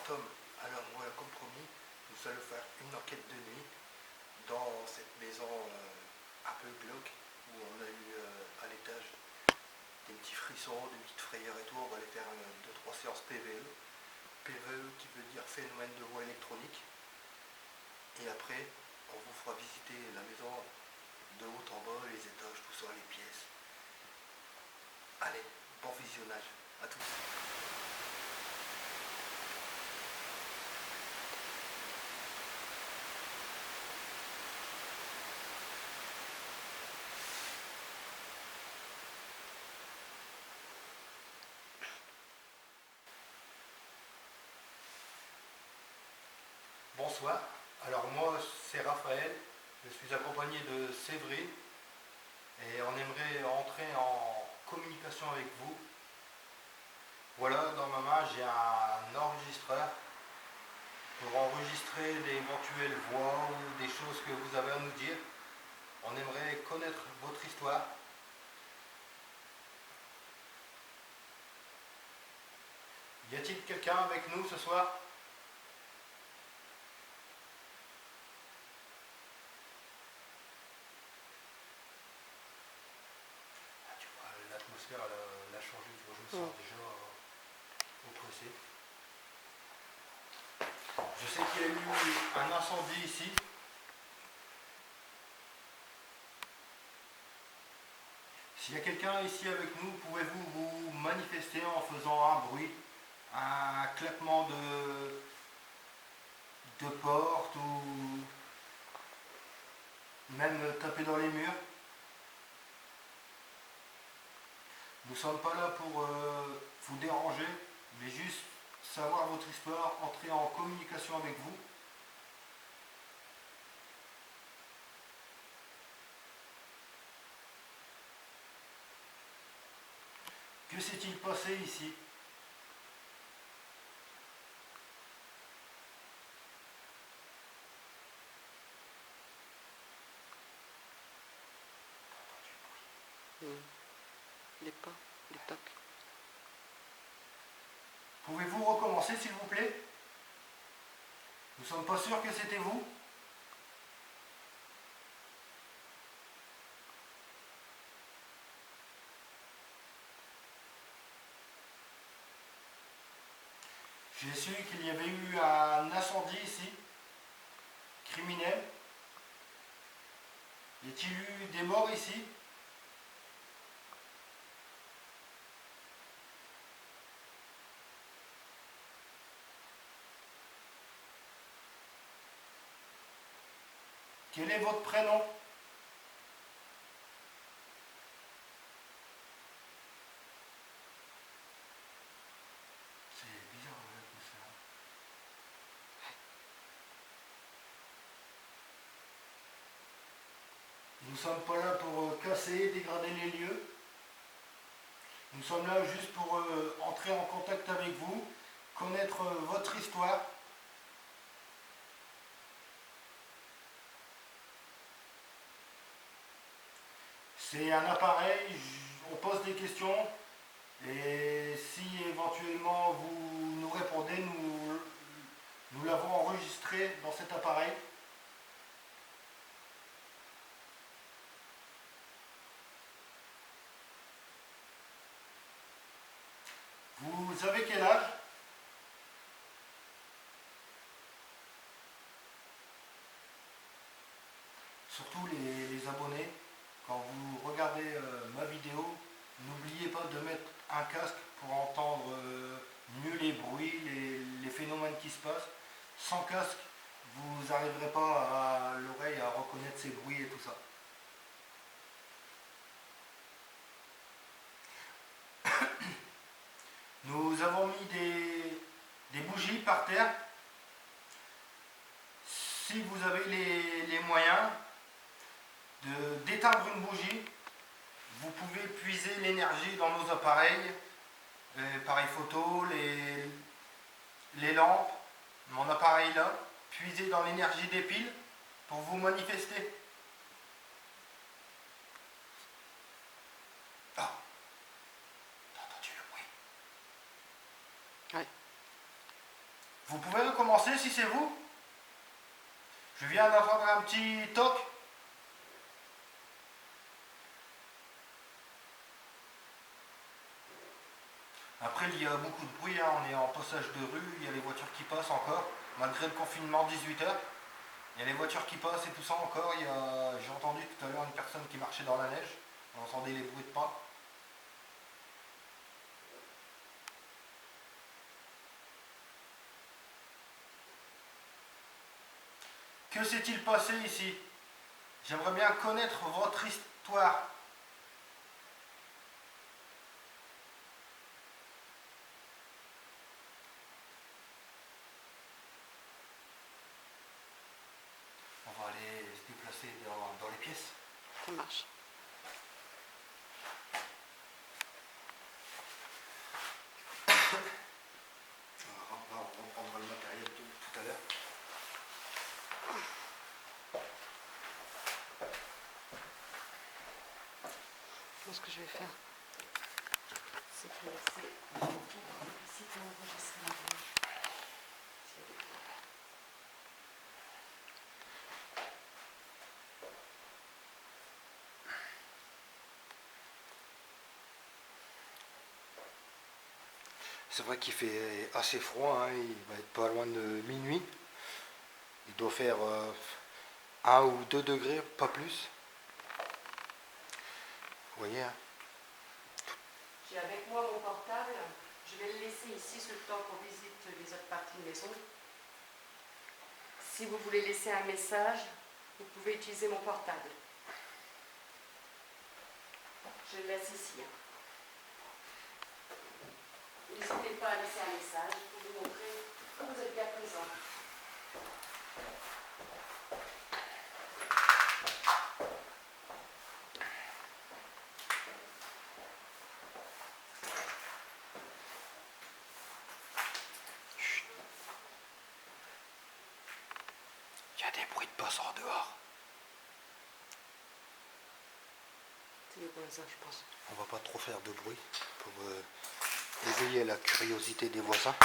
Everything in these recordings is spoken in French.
Tom, alors moi, comme promis, nous allons faire une enquête de nuit dans cette maison un peu glauque où on a eu à l'étage des petits frissons, des petites frayeurs et tout. On va aller faire 2-3 séances PVE. PVE qui veut dire phénomène de voix électronique. Et après, on vous fera visiter la maison de haut en bas, les étages, tout ça, les pièces. Allez, bon visionnage, à tous. Bonsoir, alors moi c'est Raphaël, je suis accompagné de Séverine et on aimerait entrer en communication avec vous. Voilà, dans ma main j'ai un enregistreur pour enregistrer d'éventuelles voix ou des choses que vous avez à nous dire. On aimerait connaître votre histoire. Y a-t-il quelqu'un avec nous ce soir ? L'atmosphère elle a changé, je me sens déjà oppressé. Je sais qu'il y a eu un incendie ici. S'il y a quelqu'un ici avec nous, pouvez-vous vous manifester en faisant un bruit, un claquement de porte ou même taper dans les murs? Nous ne sommes pas là pour vous déranger, mais juste savoir votre histoire, entrer en communication avec vous. Que s'est-il passé ici? Les pas, les tocs. Pouvez-vous recommencer s'il vous plaît? Nous ne sommes pas sûrs que c'était vous. J'ai su qu'il y avait eu un incendie ici, criminel. Y a-t-il eu des morts ici? Quel est votre prénom? C'est bizarre l'atmosphère. Nous ne sommes pas là pour casser, dégrader les lieux. Nous sommes là juste pour entrer en contact avec vous, connaître votre histoire. C'est un appareil, on pose des questions et si éventuellement vous nous répondez, nous l'avons enregistré dans cet appareil. Vous avez quel âge? Surtout les abonnés, quand vous regardez ma vidéo, n'oubliez pas de mettre un casque pour entendre mieux les bruits, les phénomènes qui se passent. Sans casque, vous n'arriverez pas à l'oreille à reconnaître ces bruits et tout ça. Nous avons mis des bougies par terre. Si vous avez les moyens d'éteindre une bougie, vous pouvez puiser l'énergie dans nos appareils, les appareils photo, les lampes, mon appareil là, puiser dans l'énergie des piles pour vous manifester. Ah, t'as entendu le bruit? Ouais. Vous pouvez recommencer si c'est vous? Je viens d'entendre un petit toc. Après, il y a beaucoup de bruit, hein. On est en passage de rue, il y a les voitures qui passent encore, malgré le confinement 18h. Il y a les voitures qui passent et tout ça encore. J'ai entendu tout à l'heure une personne qui marchait dans la neige. On entendait les bruits de pas. Que s'est-il passé ici? J'aimerais bien connaître votre histoire. On va aller se déplacer dans les pièces. Ça marche. On reprendra le matériel tout à l'heure. Moi, ce que je vais faire, c'est que ici, pour enregistrer la voix. C'est vrai qu'il fait assez froid, hein. Il va être pas loin de minuit. Il doit faire 1 ou 2 degrés, pas plus. Vous voyez, hein. J'ai avec moi mon portable. Je vais le laisser ici ce temps qu'on visite les autres parties de maison. Si vous voulez laisser un message, vous pouvez utiliser mon portable. Je le laisse ici. N'hésitez pas à laisser un message pour vous montrer que vous êtes bien présent. Il y a des bruits de passants dehors. C'est les voisins, je pense. On va pas trop faire de bruit pour éveiller la curiosité des voisins.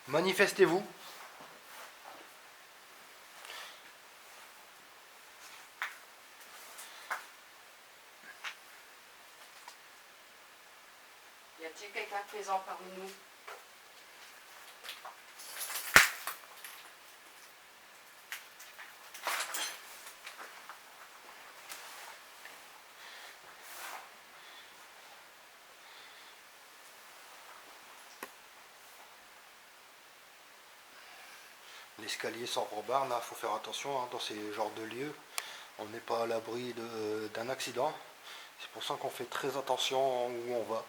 Manifestez-vous. Y a-t-il quelqu'un présent parmi nous? L'escalier sans rebarre, il faut faire attention, hein, dans ces genres de lieux. On n'est pas à l'abri d'un accident. C'est pour ça qu'on fait très attention où on va.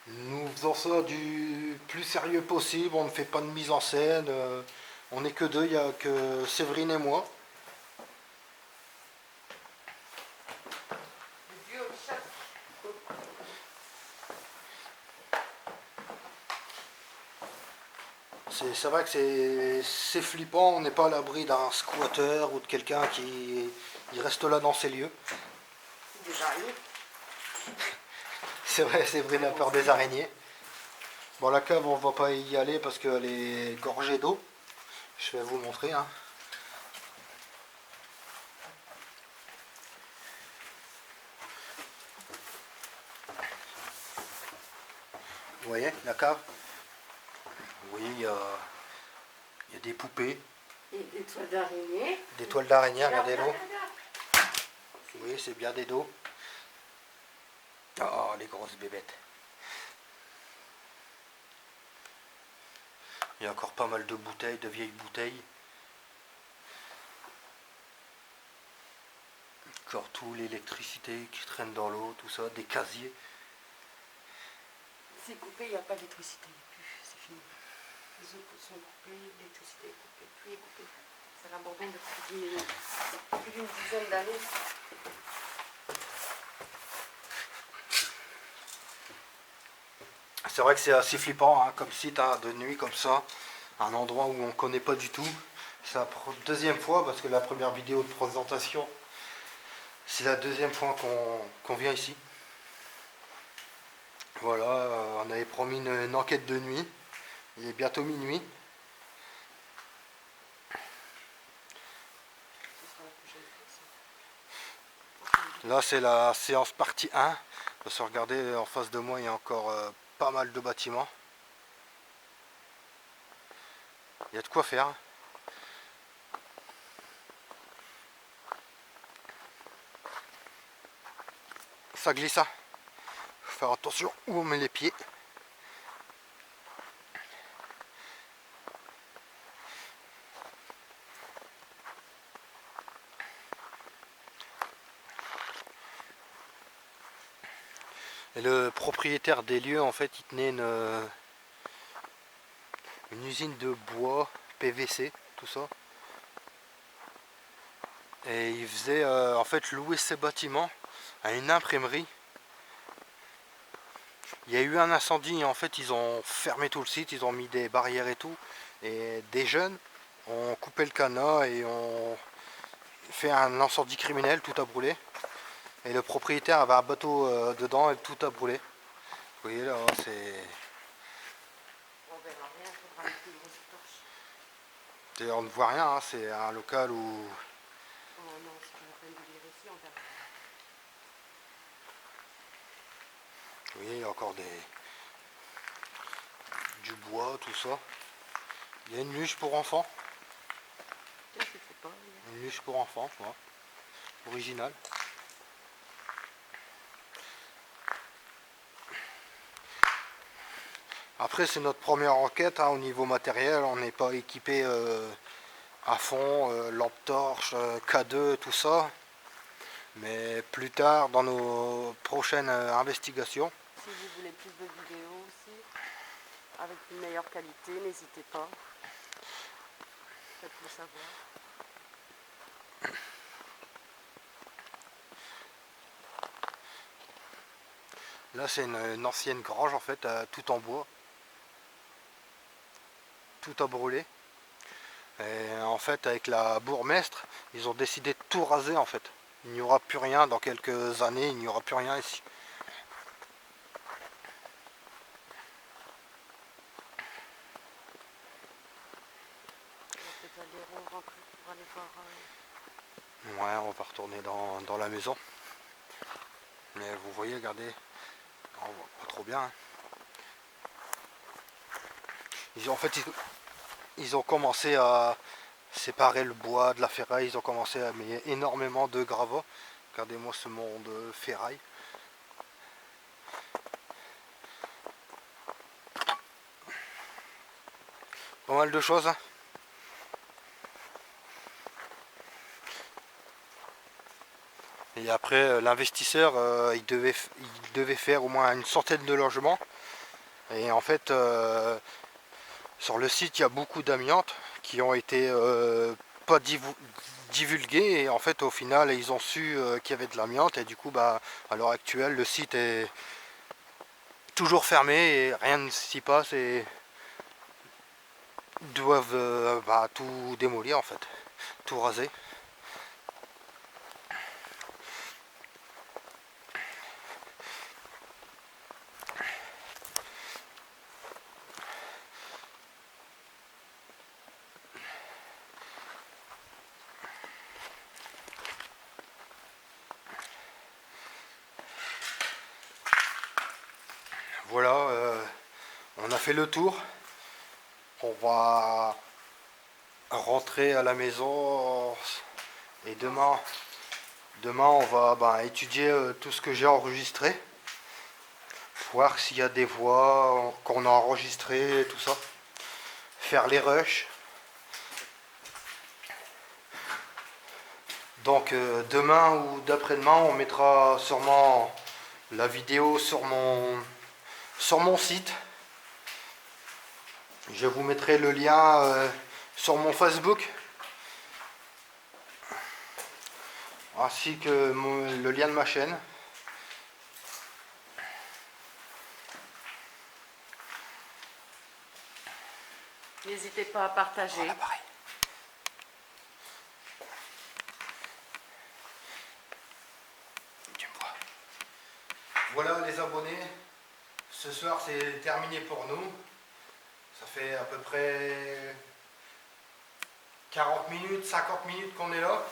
Nous faisons ça du plus sérieux possible, on ne fait pas de mise en scène, on n'est que deux, il n'y a que Séverine et moi. Le duo chat. C'est vrai que c'est flippant, on n'est pas à l'abri d'un squatter ou de quelqu'un qui il reste là dans ces lieux. Des araignées. C'est vrai, Séverine a peur des araignées. Bon, la cave, on va pas y aller parce qu'elle est gorgée d'eau. Je vais vous montrer, hein. Vous voyez la cave? Oui, il y a des poupées. Et des toiles d'araignée. Des toiles d'araignée, Regarde, regardez l'eau. regarde, regarde. Oui, c'est bien des dos. Oh, les grosses bébêtes. Il y a encore pas mal de bouteilles, de vieilles bouteilles. genre tout l'électricité qui traîne dans l'eau, tout ça, des casiers. C'est coupé, il n'y a pas d'électricité, c'est fini. Les eaux sont coupées, l'électricité est coupée, tout est coupé. C'est l'abandon depuis plus d'une dizaine d'années. C'est vrai que c'est assez flippant hein, comme site hein, de nuit comme ça, un endroit où on ne connaît pas du tout. C'est la deuxième fois parce que la première vidéo de présentation, c'est la deuxième fois qu'on vient ici. Voilà, on avait promis une enquête de nuit. Il est bientôt minuit. Là c'est la séance partie 1. Parce que regardez en face de moi il y a encore pas mal de bâtiments. Il y a de quoi faire. Ça glisse. Faut faire attention où on met les pieds. Et le propriétaire des lieux en fait il tenait une usine de bois, PVC, tout ça. Et il faisait en fait louer ses bâtiments à une imprimerie. Il y a eu un incendie et en fait ils ont fermé tout le site, ils ont mis des barrières et tout. Et des jeunes ont coupé le cadenas et ont fait un incendie criminel, tout a brûlé. Et le propriétaire avait un bateau dedans et tout a brûlé. Vous voyez là, c'est... On verra rien, il faudra les plus grosses torches. On ne voit rien, hein, c'est un local où... Oh non, c'est pas la peine de lire ici, on verra. Vous voyez, il y a encore du bois, tout ça. Il y a une luge pour enfants. Je sais pas. Une luge pour enfants, voilà. Original. Après c'est notre première enquête hein, au niveau matériel, on n'est pas équipé à fond, lampe torche, K2, tout ça. Mais plus tard dans nos prochaines investigations. Si vous voulez plus de vidéos aussi, avec une meilleure qualité, n'hésitez pas. Faites-le savoir. Là c'est une ancienne grange en fait, tout en bois. Tout a brûlé. Et en fait avec la bourgmestre, ils ont décidé de tout raser en fait. Il n'y aura plus rien dans quelques années, il n'y aura plus rien ici. On va peut-être rentrer pour aller voir. Ouais, on va retourner dans la maison. Mais vous voyez, regardez, on voit pas trop bien. Hein. En fait, ils ont commencé à séparer le bois de la ferraille. Ils ont commencé à mettre énormément de gravats. Regardez-moi ce monde ferraille. Pas mal de choses. Hein. Et après, l'investisseur, il devait faire au moins une centaine de logements. Et en fait, sur le site, il y a beaucoup d'amiantes qui ont été pas divulguées. Et en fait, au final, ils ont su qu'il y avait de l'amiante. Et du coup, bah, à l'heure actuelle, le site est toujours fermé et rien ne s'y passe. Et doivent tout démolir en fait, tout raser. Voilà, on a fait le tour. On va rentrer à la maison et demain on va étudier tout ce que j'ai enregistré, voir s'il y a des voix qu'on a enregistrées, tout ça, faire les rushs, Donc demain ou d'après-demain, on mettra sûrement la vidéo sur mon site. Je vous mettrai le lien sur mon Facebook, ainsi que le lien de ma chaîne. N'hésitez pas à partager. Voilà, pareil. Tu me vois. Voilà les abonnés. Ce soir c'est terminé pour nous. Ça fait à peu près 40 minutes, 50 minutes qu'on est là.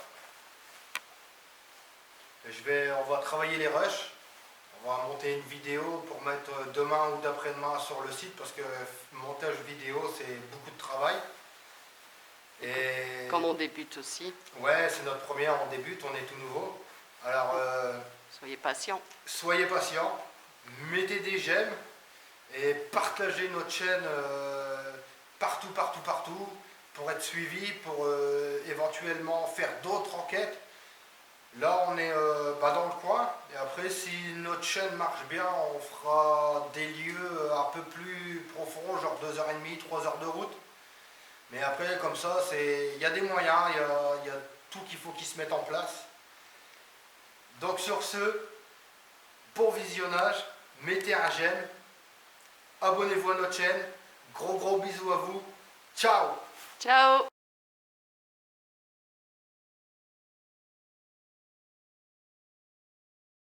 On va travailler les rushs. On va monter une vidéo pour mettre demain ou d'après-demain sur le site parce que montage vidéo c'est beaucoup de travail. Et Comme on débute aussi, ouais, c'est notre première, on débute, on est tout nouveau. Alors soyez patients. soyez patients, mettez des j'aime et partagez notre chaîne partout pour être suivi, pour éventuellement faire d'autres enquêtes. Là on est dans le coin et après si notre chaîne marche bien on fera des lieux un peu plus profonds, genre 2h30, 3 heures de route. Mais après comme ça il y a des moyens, il y a tout qu'il faut qui se mette en place. Donc sur ce, bon visionnage, mettez un j'aime, abonnez-vous à notre chaîne, gros bisous à vous, ciao. Ciao!